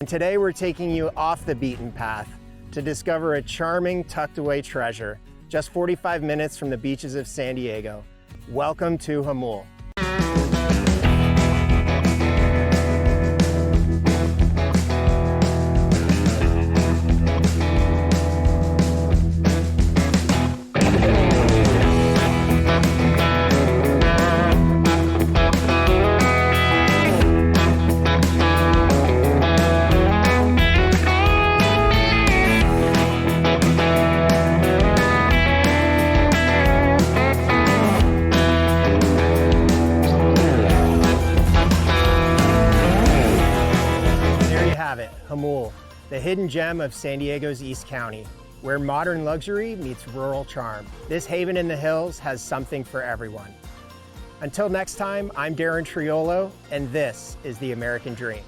And today we're taking you off the beaten path to discover a charming tucked away treasure just 45 minutes from the beaches of San Diego. Welcome to Jamul. Jamul, the hidden gem of San Diego's East County, where modern luxury meets rural charm. This haven in the hills has something for everyone. Until next time, I'm Darin Triolo, and this is the American Dream.